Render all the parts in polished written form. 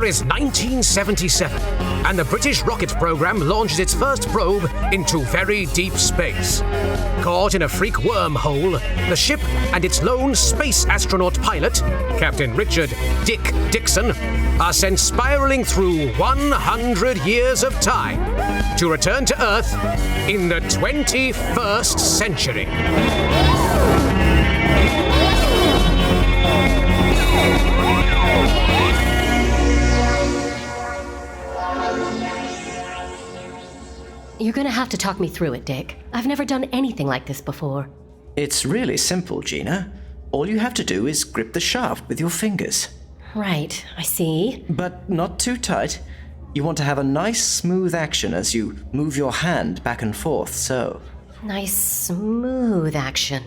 year is 1977, and the British rocket program launches its first probe into very deep space. Caught in a freak wormhole, the ship and its lone space astronaut pilot, Captain Richard Dick Dixon, are sent spiraling through 100 years of time to return to Earth in the 21st century. You're gonna have to talk me through it, Dick. I've never done anything like this before. It's really simple, Gina. All you have to do is grip the shaft with your fingers. Right, I see. But not too tight. You want to have a nice, smooth action as you move your hand back and forth, so. Nice, smooth action.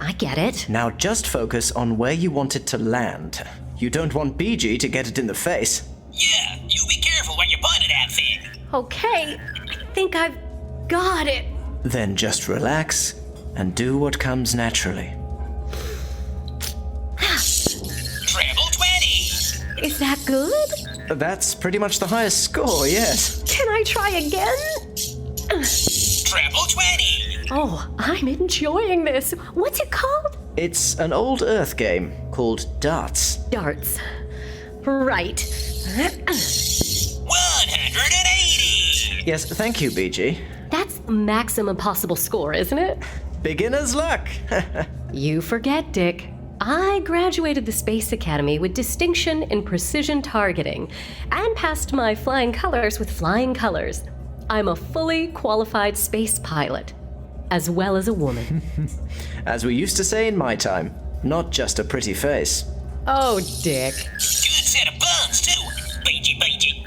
I get it. Now just focus on where you want it to land. You don't want BG to get it in the face. Yeah, you be careful when you point at that thing. Okay, I think I've got it. Then just relax and do what comes naturally. Treble 20. Is that good? That's pretty much the highest score, yes. Can I try again? Treble 20. Oh, I'm enjoying this. What's it called? It's an old Earth game called darts. Darts. Right. 180. Yes, thank you, BG. That's maximum possible score, isn't it? Beginner's luck. You forget, Dick. I graduated the Space Academy with distinction in precision targeting and passed my flying colors with flying colors. I'm a fully qualified space pilot, as well as a woman. As we used to say in my time, not just a pretty face. Oh, Dick. Good set of buns, too. BG.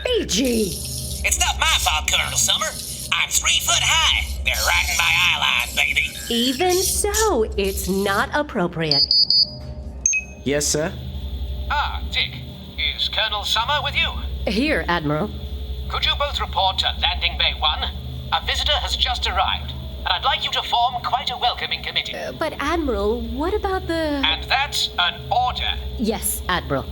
BG! It's not my fault, Colonel Summer. I'm 3 foot high. They're right in my eyeline, baby. Even so, it's not appropriate. Yes, sir? Dick, is Colonel Summer with you? Here, Admiral. Could you both report to Landing Bay 1? A visitor has just arrived, and I'd like you to form quite a welcoming committee. But Admiral, what about the... And that's an order. Yes, Admiral.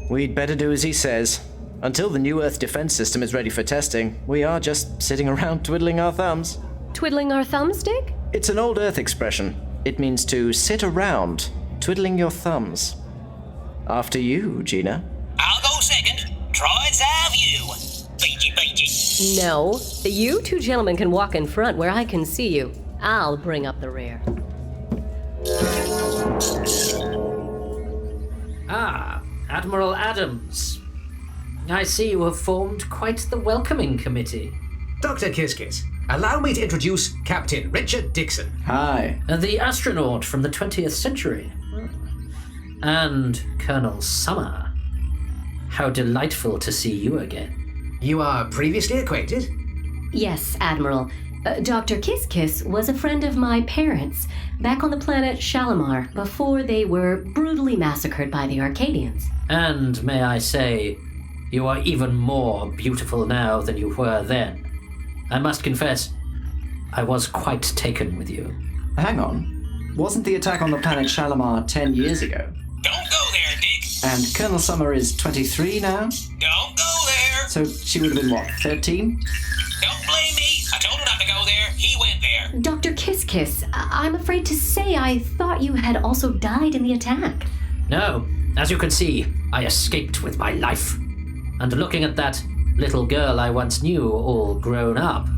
We'd better do as he says. Until the new Earth defense system is ready for testing, we are just sitting around twiddling our thumbs. Twiddling our thumbs, Dick? It's an old Earth expression. It means to sit around, twiddling your thumbs. After you, Gina. I'll go second. Droid's eye view. BG. No. You two gentlemen can walk in front where I can see you. I'll bring up the rear. Admiral Adams. I see you have formed quite the welcoming committee. Dr. Kiskis, allow me to introduce Captain Richard Dixon. Hi. The astronaut from the 20th century. And Colonel Summer. How delightful to see you again. You are previously acquainted? Yes, Admiral. Dr. Kiss was a friend of my parents back on the planet Shalimar before they were brutally massacred by the Arcadians. And may I say, you are even more beautiful now than you were then. I must confess, I was quite taken with you. Hang on. Wasn't the attack on the planet Shalimar 10 years ago? Don't go there, Dick. And Colonel Summer is 23 now? Don't go there. So she would have been, what, 13? Don't blame me. I told him not to go there. He went there. Dr. Kiss, I'm afraid to say I thought you had also died in the attack. No, as you can see, I escaped with my life. And looking at that little girl I once knew all grown up,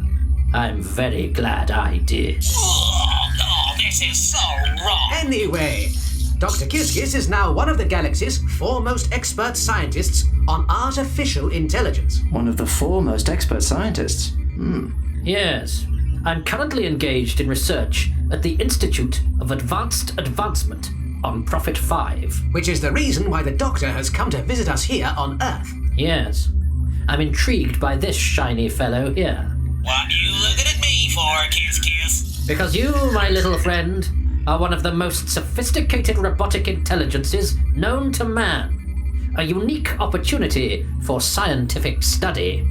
I'm very glad I did. Oh, this is so wrong. Anyway, Dr. Kiskis is now one of the galaxy's foremost expert scientists on artificial intelligence. One of the foremost expert scientists. Yes, I'm currently engaged in research at the Institute of Advanced Advancement on Prophet 5. Which is the reason why the Doctor has come to visit us here on Earth. Yes, I'm intrigued by this shiny fellow here. What you looking at me for, Kiss? Because you, my little friend, are one of the most sophisticated robotic intelligences known to man. A unique opportunity for scientific study.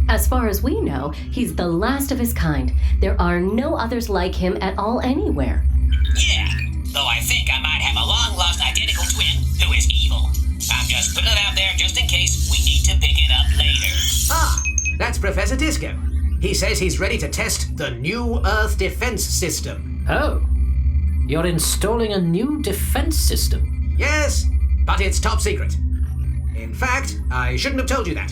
As far as we know, he's the last of his kind. There are no others like him at all anywhere. Yeah, though I think I might have a long-lost identical twin who is evil. I'm just putting it out there just in case we need to later. Ah, that's Professor Disco. He says he's ready to test the new Earth defense system. Oh, you're installing a new defense system? Yes, but it's top secret. In fact, I shouldn't have told you that.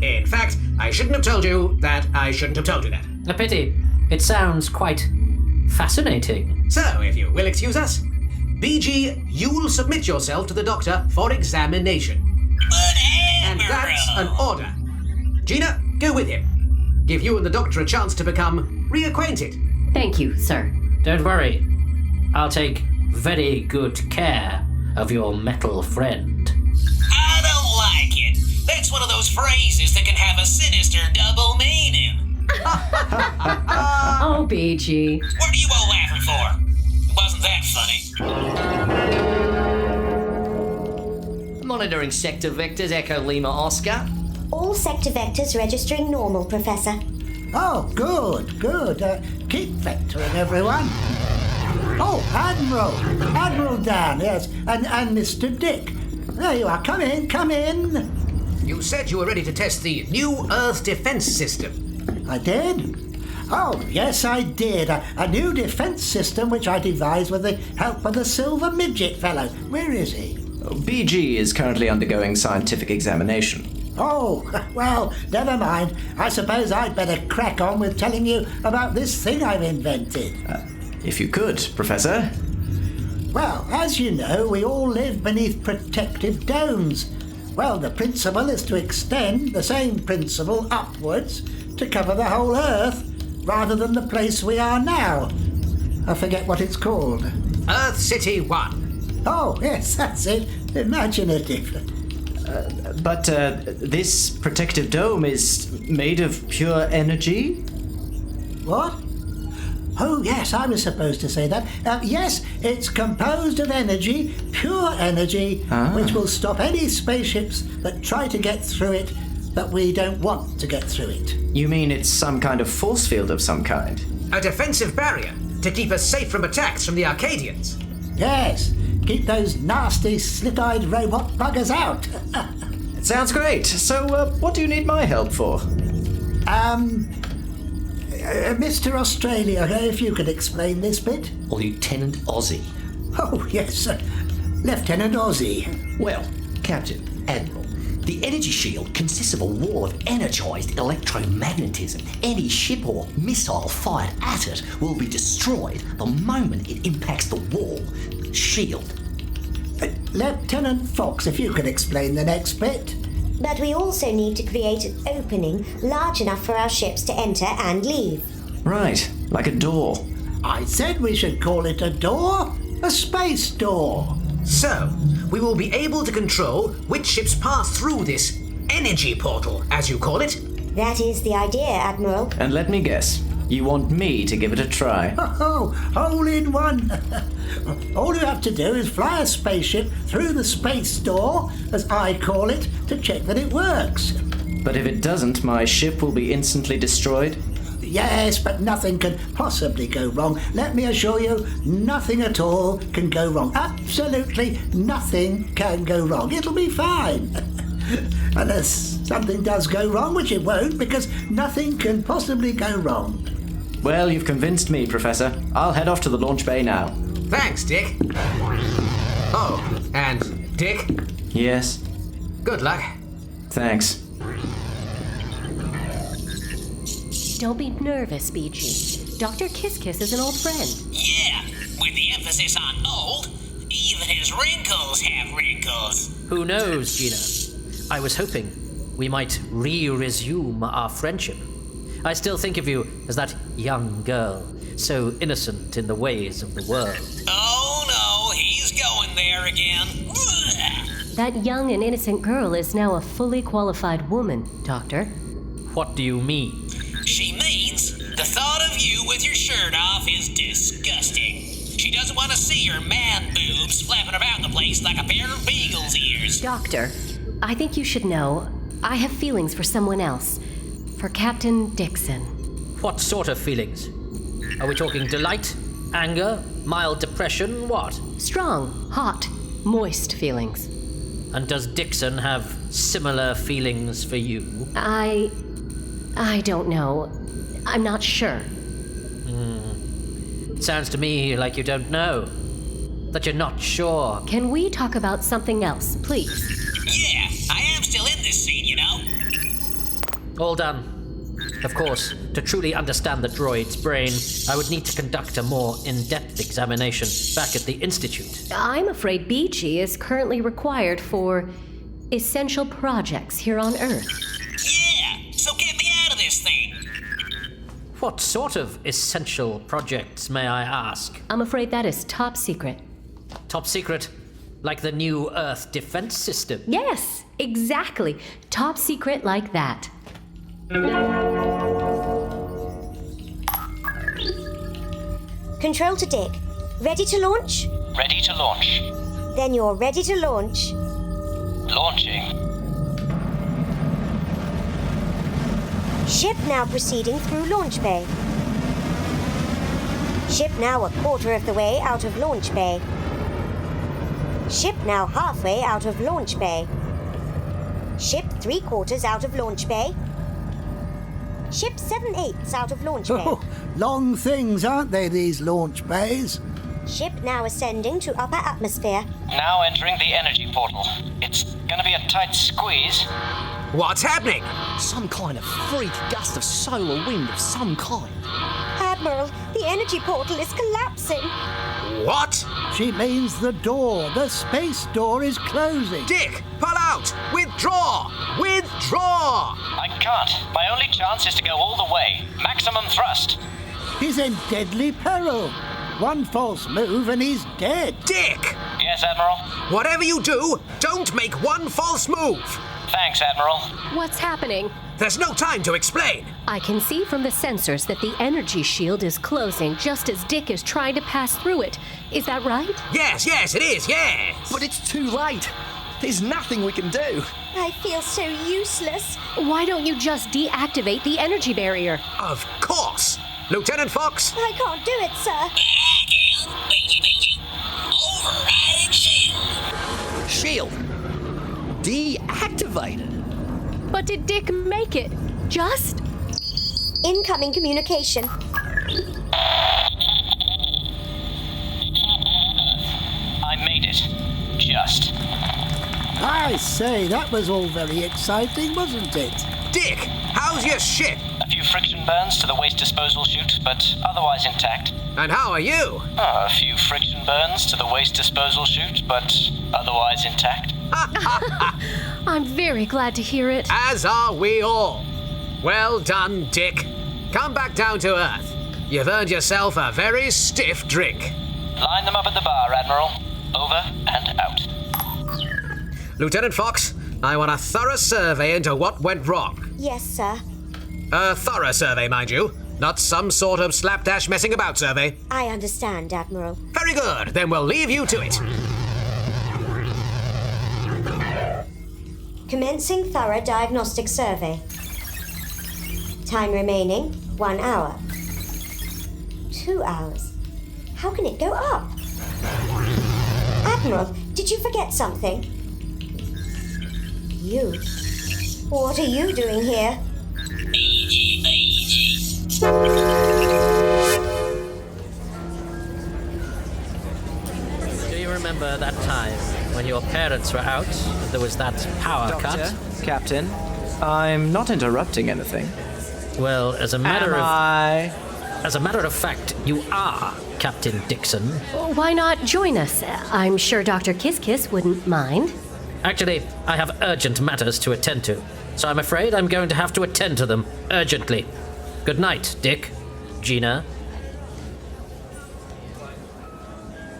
In fact, I shouldn't have told you that I shouldn't have told you that. A pity. It sounds quite fascinating. So, if you will excuse us, BG, you will submit yourself to the doctor for examination. But And that's an Admiral, order. Gina, go with him. Give you and the doctor a chance to become reacquainted. Thank you, sir. Don't worry. I'll take very good care of your metal friend. I don't like it. That's one of those phrases that can have a sinister double meaning. Oh, BG. What are you all laughing for? Wasn't that funny? Monitoring sector vectors, Echo Lima Oscar. All sector vectors registering normal, Professor. Oh, good. Keep vectoring, everyone. Oh, Admiral Dan, yes, and Mr. Dick. There you are. Come in. You said you were ready to test the new Earth defense system. I did? Oh, yes, I did. A new defense system which I devised with the help of the silver midget fellow. Where is he? BG is currently undergoing scientific examination. Oh, well, never mind. I suppose I'd better crack on with telling you about this thing I've invented. If you could, Professor. Well, as you know, we all live beneath protective domes. Well, the principle is to extend the same principle upwards to cover the whole Earth, rather than the place we are now. I forget what it's called. Earth City 1. Oh, yes, that's it. Imaginative. But this protective dome is made of pure energy? What? Oh, yes, I was supposed to say that. Yes, it's composed of energy, pure energy, which will stop any spaceships that try to get through it that we don't want to get through it. You mean it's some kind of force field of some kind? A defensive barrier to keep us safe from attacks from the Arcadians. Yes, keep those nasty, slit-eyed robot buggers out. It sounds great. So, what do you need my help for? Mr. Australia, if you could explain this bit. Lieutenant Ozzy. Oh, yes, Lieutenant Ozzy. Well, Captain, Admiral, the energy shield consists of a wall of energized electromagnetism. Any ship or missile fired at it will be destroyed the moment it impacts the wall. Shield. Lieutenant Fox, if you could explain the next bit. But we also need to create an opening large enough for our ships to enter and leave. Right, like a door. I said we should call it a door. A space door. So, we will be able to control which ships pass through this energy portal, as you call it. That is the idea, Admiral. And let me guess, you want me to give it a try? Oh, all in one. All you have to do is fly a spaceship through the space door, as I call it, to check that it works. But if it doesn't, my ship will be instantly destroyed? Yes, but nothing can possibly go wrong. Let me assure you, nothing at all can go wrong. Absolutely nothing can go wrong. It'll be fine. Unless something does go wrong, which it won't, because nothing can possibly go wrong. Well, you've convinced me, Professor. I'll head off to the launch bay now. Thanks, Dick. Oh, and Dick, Yes, good luck. thanks. Don't be nervous, BG. Dr. Kiss Kiss is an old friend. Yeah, with the emphasis on old, even his wrinkles have wrinkles. Who knows, Gina? I was hoping we might resume our friendship. I still think of you as that young girl, so innocent in the ways of the world. Oh no, he's going there again. Ugh. That young and innocent girl is now a fully qualified woman, Doctor. What do you mean? She means the thought of you with your shirt off is disgusting. She doesn't want to see your man boobs flapping about the place like a pair of beagle's ears. Doctor, I think you should know I have feelings for someone else. For Captain Dixon. What sort of feelings? Are we talking delight, anger, mild depression, what? Strong, hot, moist feelings. And does Dixon have similar feelings for you? I don't know. I'm not sure. Sounds to me like you don't know. That you're not sure. Can we talk about something else, please? Yeah, I am still in this scene, you know. All done. Of course, to truly understand the droid's brain, I would need to conduct a more in-depth examination back at the Institute. I'm afraid BG is currently required for essential projects here on Earth. Yeah, so get me out of this thing. What sort of essential projects, may I ask? I'm afraid that is top secret. Top secret? Like the new Earth defense system? Yes, exactly. Top secret like that. Control to Dick. Ready to launch? Ready to launch. Then you're ready to launch. Launching. Ship now proceeding through launch bay. Ship now a quarter of the way out of launch bay. Ship now halfway out of launch bay. Ship 3/4 out of launch bay. Ship 7/8 out of launch bay. Oh, long things, aren't they, these launch bays? Ship now ascending to upper atmosphere. Now entering the energy portal. It's gonna be a tight squeeze. What's happening? Some kind of freak gust of solar wind of some kind. Admiral, the energy portal is collapsing. What? She means the door. The space door is closing. Dick, pull out! Withdraw! Withdraw! I can't. My only chance is to go all the way. Maximum thrust. He's in deadly peril. One false move and he's dead. Dick! Yes, Admiral. Whatever you do, don't make one false move! Thanks, Admiral. What's happening? There's no time to explain. I can see from the sensors that the energy shield is closing just as Dick is trying to pass through it. Is that right? Yes, it is, yes! But it's too late. There's nothing we can do. I feel so useless. Why don't you just deactivate the energy barrier? Of course! Lieutenant Fox, I can't do it, sir. Overriding shield. Shield. Deactivated. But did Dick make it? Just? Incoming communication. I made it. Just. I say, that was all very exciting, wasn't it? Dick, how's your ship? A few friction burns to the waste disposal chute, but otherwise intact. And how are you? A few friction burns to the waste disposal chute, but otherwise intact. I'm very glad to hear it. As are we all. Well done, Dick. Come back down to Earth. You've earned yourself a very stiff drink. Line them up at the bar, Admiral. Over and out. Lieutenant Fox, I want a thorough survey into what went wrong. Yes, sir. A thorough survey, mind you. Not some sort of slapdash messing about survey. I understand, Admiral. Very good. Then we'll leave you to it. Commencing thorough diagnostic survey. Time remaining, 1 hour. 2 hours. How can it go up? Admiral, did you forget something? You. What are you doing here? Do you remember that time when your parents were out and there was that power cut? Captain, I'm not interrupting anything. Well, as a matter of fact, you are Captain Dixon. Why not join us? I'm sure Dr. Kiss Kiss wouldn't mind. Actually, I have urgent matters to attend to, so I'm afraid I'm going to have to attend to them urgently. Good night, Dick. Gina.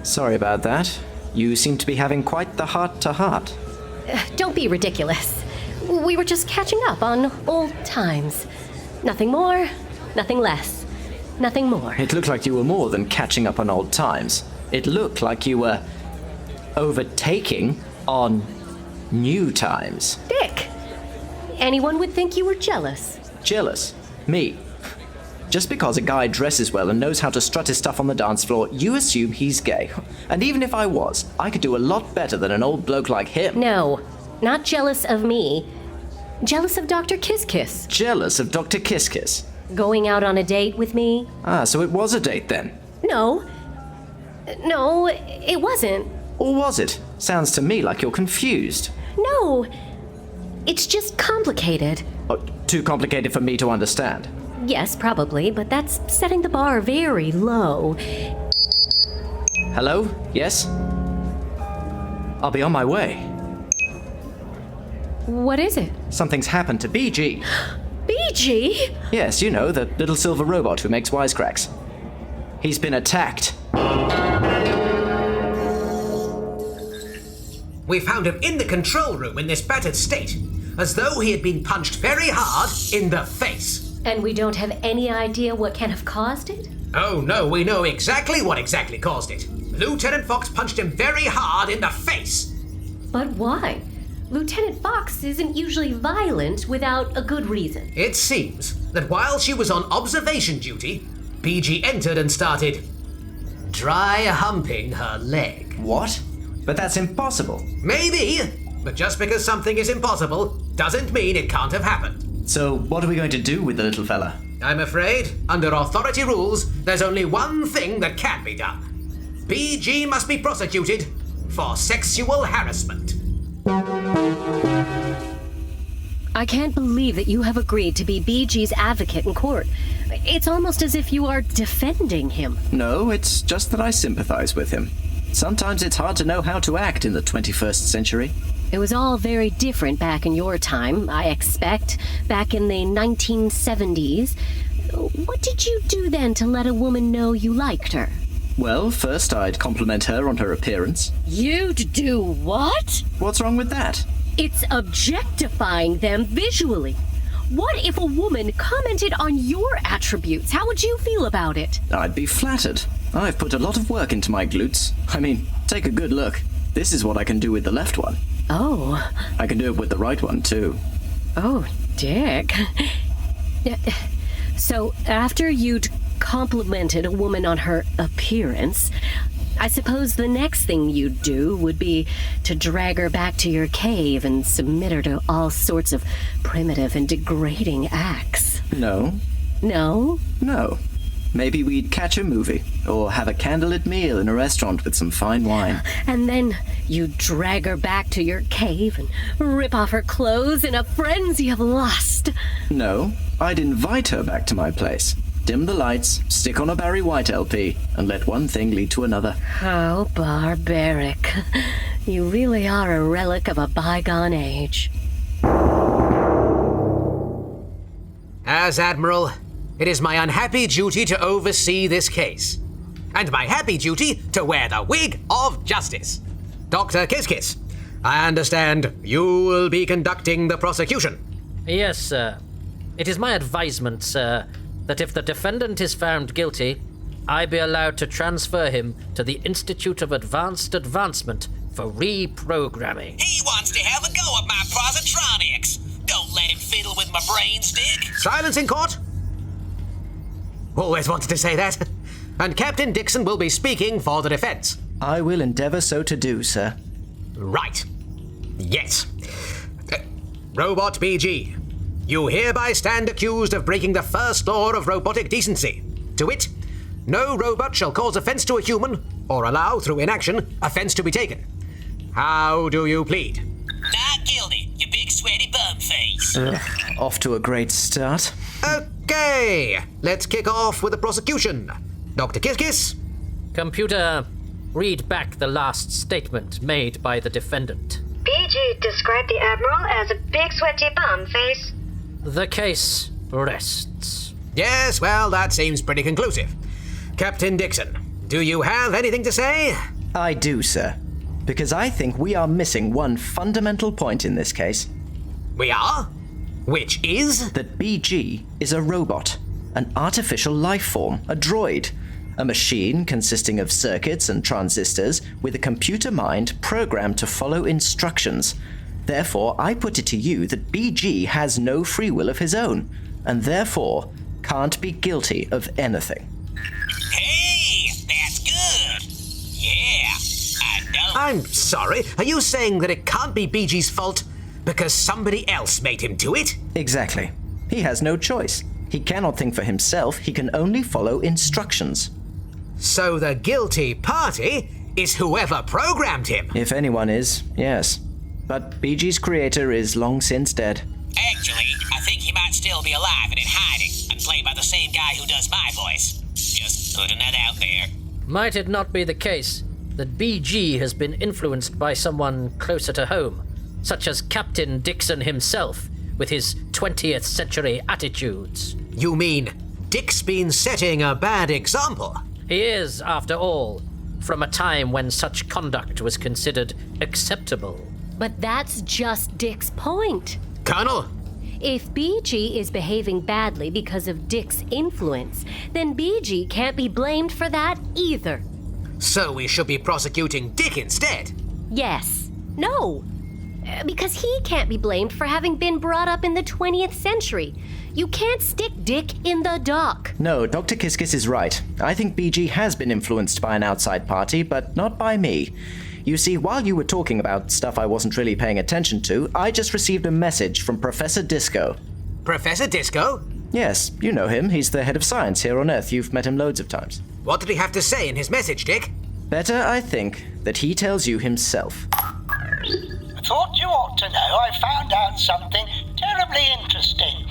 Sorry about that. You seem to be having quite the heart-to-heart. Don't be ridiculous. We were just catching up on old times. Nothing more, nothing less, nothing more. It looked like you were more than catching up on old times. It looked like you were overtaking on new times. Dick, anyone would think you were jealous. Jealous? Me? Just because a guy dresses well and knows how to strut his stuff on the dance floor, you assume he's gay. And even if I was, I could do a lot better than an old bloke like him. No, not jealous of me. Jealous of Dr. Kiss Kiss. Jealous of Dr. Kiss Kiss. Going out on a date with me? Ah, so it was a date then? No, it wasn't. Or was it? Sounds to me like you're confused. No, it's just complicated. Oh, too complicated for me to understand. Yes, probably, but that's setting the bar very low. Hello? Yes? I'll be on my way. What is it? Something's happened to BG. BG? Yes, you know, the little silver robot who makes wisecracks. He's been attacked. We found him in the control room in this battered state, as though he had been punched very hard in the face. And we don't have any idea what can have caused it? Oh no, we know exactly what exactly caused it. Lieutenant Fox punched him very hard in the face. But why? Lieutenant Fox isn't usually violent without a good reason. It seems that while she was on observation duty, BG entered and started dry humping her leg. What? But that's impossible. Maybe, but just because something is impossible doesn't mean it can't have happened. So what are we going to do with the little fella? I'm afraid, under authority rules, there's only one thing that can be done. BG must be prosecuted for sexual harassment. I can't believe that you have agreed to be BG's advocate in court. It's almost as if you are defending him. No, it's just that I sympathize with him. Sometimes it's hard to know how to act in the 21st century. It was all very different back in your time, I expect, back in the 1970s. What did you do then to let a woman know you liked her? Well, first I'd compliment her on her appearance. You'd do what? What's wrong with that? It's objectifying them visually. What if a woman commented on your attributes? How would you feel about it? I'd be flattered. I've put a lot of work into my glutes. I mean, take a good look. This is what I can do with the left one. Oh. I can do it with the right one, too. Oh, Dick. So, after you'd complimented a woman on her appearance, I suppose the next thing you'd do would be to drag her back to your cave and submit her to all sorts of primitive and degrading acts. No. No? No. Maybe we'd catch a movie, or have a candlelit meal in a restaurant with some fine wine. And then you'd drag her back to your cave and rip off her clothes in a frenzy of lust. No, I'd invite her back to my place. Dim the lights, stick on a Barry White LP, and let one thing lead to another. How barbaric. You really are a relic of a bygone age. As Admiral, it is my unhappy duty to oversee this case, and my happy duty to wear the wig of justice. Dr. Kiss, I understand you will be conducting the prosecution. Yes, sir. It is my advisement, sir, that if the defendant is found guilty, I be allowed to transfer him to the Institute of Advanced Advancement for reprogramming. He wants to have a go at my positronics. Don't let him fiddle with my brains, Dick. Silence in court. Always wanted to say that. And Captain Dixon will be speaking for the defense. I will endeavor so to do, sir. Right. Yes. Robot BG, you hereby stand accused of breaking the first law of robotic decency. To wit, no robot shall cause offense to a human, or allow, through inaction, offense to be taken. How do you plead? Not guilty, you big sweaty bum face. Off to a great start. Okay, let's kick off with the prosecution. Dr. Kiss. Computer, read back the last statement made by the defendant. BG described the Admiral as a big sweaty bum face. The case rests. Yes, well, that seems pretty conclusive. Captain Dixon, do you have anything to say? I do, sir. Because I think we are missing one fundamental point in this case. We are? Which is? That BG is a robot, an artificial life form, a droid, a machine consisting of circuits and transistors with a computer mind programmed to follow instructions. Therefore, I put it to you that BG has no free will of his own, and therefore can't be guilty of anything. Hey, that's good. Yeah, I know. I'm sorry, are you saying that it can't be BG's fault because somebody else made him do it? Exactly. He has no choice. He cannot think for himself, he can only follow instructions. So the guilty party is whoever programmed him. If anyone is, yes. But BG's creator is long since dead. Actually, I think he might still be alive and in hiding and played by the same guy who does my voice. Just putting that out there. Might it not be the case that BG has been influenced by someone closer to home, such as Captain Dixon himself, with his 20th century attitudes? You mean Dick's been setting a bad example? He is, after all, from a time when such conduct was considered acceptable. But that's just Dick's point. Colonel? If BG is behaving badly because of Dick's influence, then BG can't be blamed for that either. So we should be prosecuting Dick instead? Yes. No. Because he can't be blamed for having been brought up in the 20th century. You can't stick Dick in the dock. No, Dr. Kiskis is right. I think BG has been influenced by an outside party, but not by me. You see, while you were talking about stuff I wasn't really paying attention to, I just received a message from Professor Disco. Professor Disco? Yes, you know him. He's the head of science here on Earth. You've met him loads of times. What did he have to say in his message, Dick? Better, I think, that he tells you himself. I thought you ought to know I found out something terribly interesting.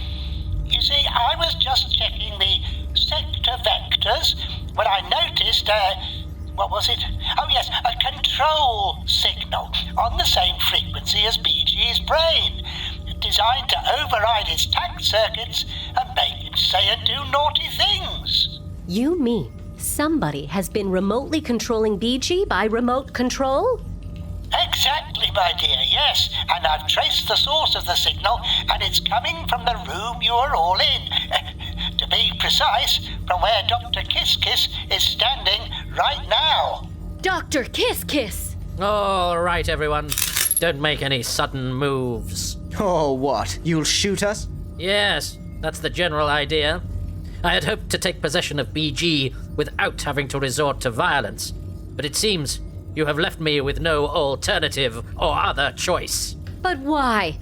You see, I was just checking the sector vectors when I noticed what was it? Oh yes, a control signal on the same frequency as BG's brain, designed to override his tact circuits and make him say and do naughty things. You mean somebody has been remotely controlling BG by remote control? Exactly, my dear, yes. And I've traced the source of the signal, and it's coming from the room you are all in. To be precise, from where Dr. Kiskis is standing right now. Dr. Kiskis! All right, everyone. Don't make any sudden moves. Oh, what? You'll shoot us? Yes, that's the general idea. I had hoped to take possession of BG without having to resort to violence, but it seems you have left me with no alternative or other choice. But why?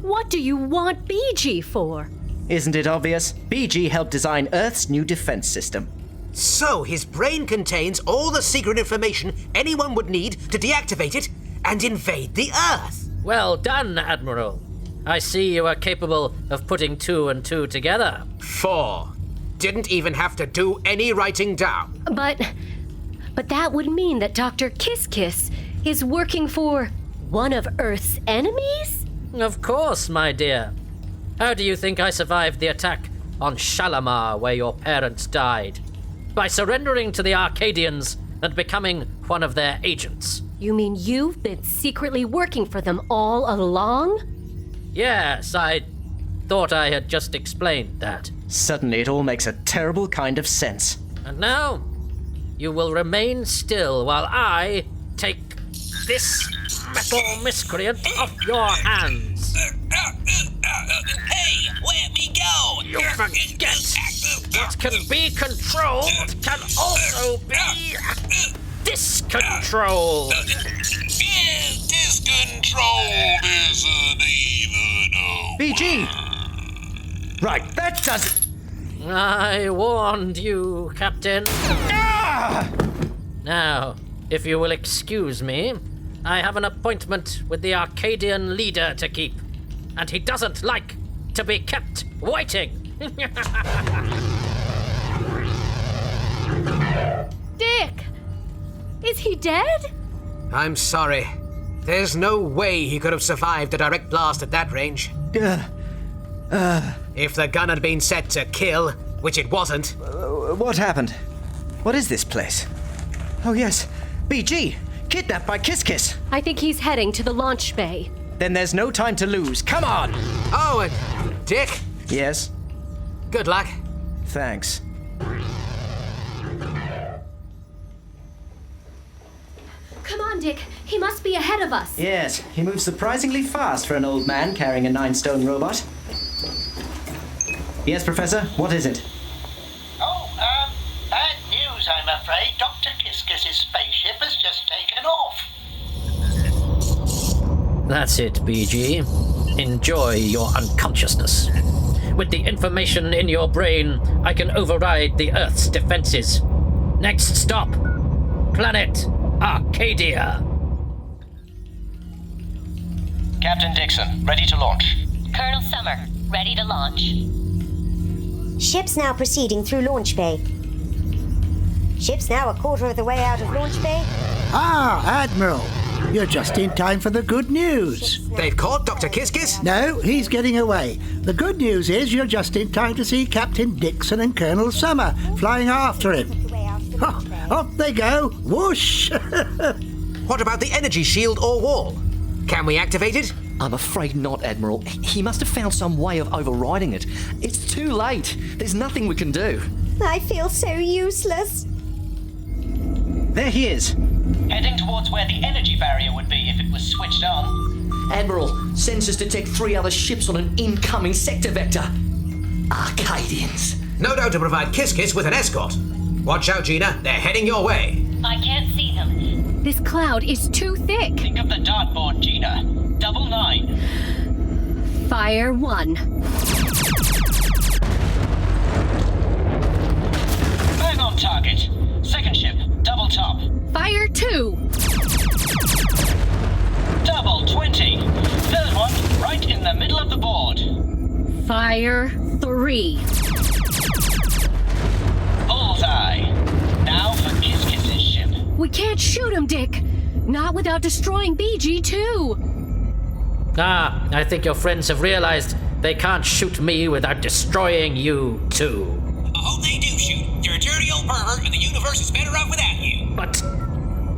What do you want BG for? Isn't it obvious? BG helped design Earth's new defense system. So his brain contains all the secret information anyone would need to deactivate it and invade the Earth. Well done, Admiral. I see you are capable of putting 2 and 2 together. 4. Didn't even have to do any writing down. But that would mean that Dr. Kiskis is working for one of Earth's enemies? Of course, my dear. How do you think I survived the attack on Shalimar, where your parents died? By surrendering to the Arcadians and becoming one of their agents. You mean you've been secretly working for them all along? Yes, I thought I had just explained that. Suddenly it all makes a terrible kind of sense. And now, you will remain still while I take this metal miscreant off your hands. Hey, let me go! You forget what can be controlled can also be discontrolled. Discontrolled isn't even a BG! Right, that does it! I warned you, Captain. Now, if you will excuse me, I have an appointment with the Arcadian leader to keep, and he doesn't like to be kept waiting. Dick! Is he dead? I'm sorry. There's no way he could have survived a direct blast at that range. If the gun had been set to kill, which it wasn't. What happened? What is this place? Oh yes, BG! Kidnapped by Kiskis! I think he's heading to the launch bay. Then there's no time to lose. Come on! Oh, and Dick, Yes? good luck. Thanks. Come on, Dick. He must be ahead of us. Yes, he moves surprisingly fast for an old man carrying a 9-stone robot. Yes, Professor? What is it? Bad news, I'm afraid. Dr. Kiskis's spaceship has just taken off. That's it, BG. Enjoy your unconsciousness. With the information in your brain, I can override the Earth's defenses. Next stop, planet Arcadia. Captain Dixon, ready to launch. Colonel Summer, ready to launch. Ship's now proceeding through launch bay. Ship's now a quarter of the way out of launch bay. Ah, Admiral. You're just in time for the good news. They've caught Dr. Kiskis? No, he's getting away. The good news is you're just in time to see Captain Dixon and Colonel Summer flying after him. Oh, off they go. Whoosh! What about the energy shield or wall? Can we activate it? I'm afraid not, Admiral. He must have found some way of overriding it. It's too late. There's nothing we can do. I feel so useless. There he is. Heading towards where the energy barrier would be if it was switched on. Admiral, sensors detect 3 other ships on an incoming sector vector. Arcadians. No doubt to provide Kiskis with an escort. Watch out, Gina. They're heading your way. I can't see them. This cloud is too thick. Think of the dartboard, Gina. 99. Fire 1. Bang on target. Second ship, double top. Fire 2. Double 20. Third one, right in the middle of the board. Fire 3. Bullseye. Now for Kiskis's ship. We can't shoot him, Dick. Not without destroying BG too. Ah, I think your friends have realized they can't shoot me without destroying you too. I hope they do shoot. You're a dirty old pervert, and the universe is better off without you. But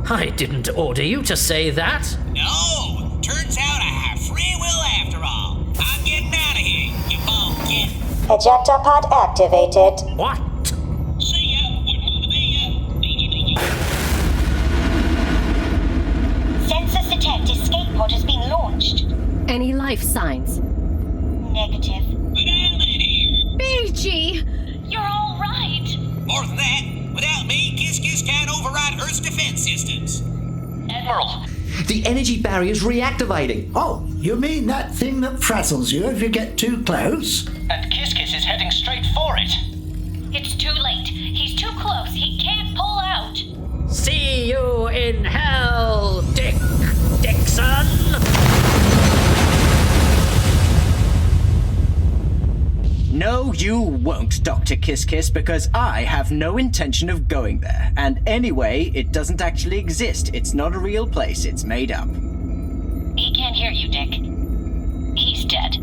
I didn't order you to say that. No, turns out I have free will after all. I'm getting out of here, you bald kid. Ejector pod activated. What? See ya. Wouldn't want to be ya. BG. Sensors detect escape pod has been launched. Any life signs? Negative. But I'm in here. BG! You're all right. More than that, without me, Kiskis can't override Earth's defense systems. Admiral. The energy barrier's reactivating. Oh, you mean that thing that frazzles you if you get too close? And Kiskis is heading straight for it. It's too late. He's too close. He can't pull out. See you in hell, Dixon! No, you won't, Dr. Kiskis, because I have no intention of going there. And anyway, it doesn't actually exist. It's not a real place. It's made up. He can't hear you, Dick. He's dead.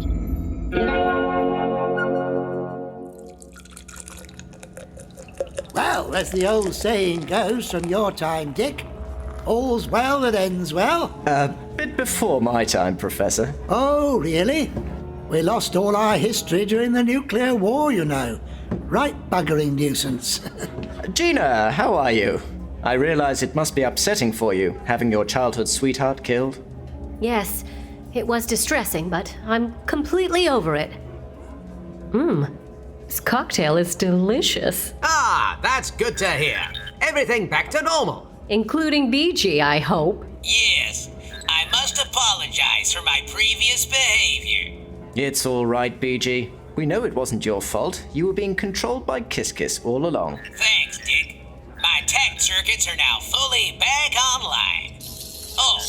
Well, as the old saying goes from your time, Dick, all's well that ends well. A bit before my time, Professor. Oh, really? We lost all our history during the nuclear war, you know. Right buggering nuisance. Gina, how are you? I realize it must be upsetting for you, having your childhood sweetheart killed. Yes, it was distressing, but I'm completely over it. This cocktail is delicious. Ah, that's good to hear. Everything back to normal. Including BG, I hope. Yes, I must apologize for my previous behavior. It's all right, BG. We know it wasn't your fault. You were being controlled by Kiskis all along. Thanks, Dick. My tech circuits are now fully back online. Oh,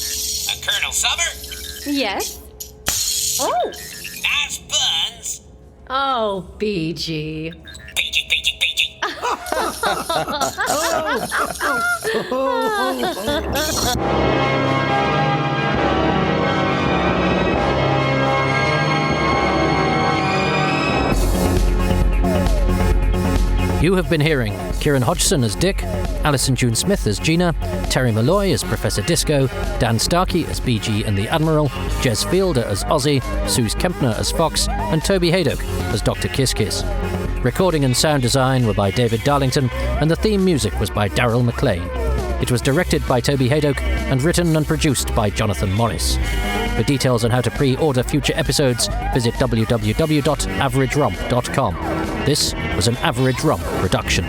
Colonel Summer? Yes? Oh! Nice buns. Oh, BG. PG. You have been hearing Kieran Hodgson as Dick, Allyson June Smith as Gina, Terry Molloy as Professor Disco, Dan Starkey as BG and the Admiral, Jez Feilder as Ozzy, Sooz Kempner as Fox, and Toby Hadoke as Dr. Kiskis. Recording and sound design were by David Darlington, and the theme music was by Daryl McLean. It was directed by Toby Hadoke and written and produced by Jonathan Morris. For details on how to pre-order future episodes, visit www.averageromp.com. This was an Average Romp production.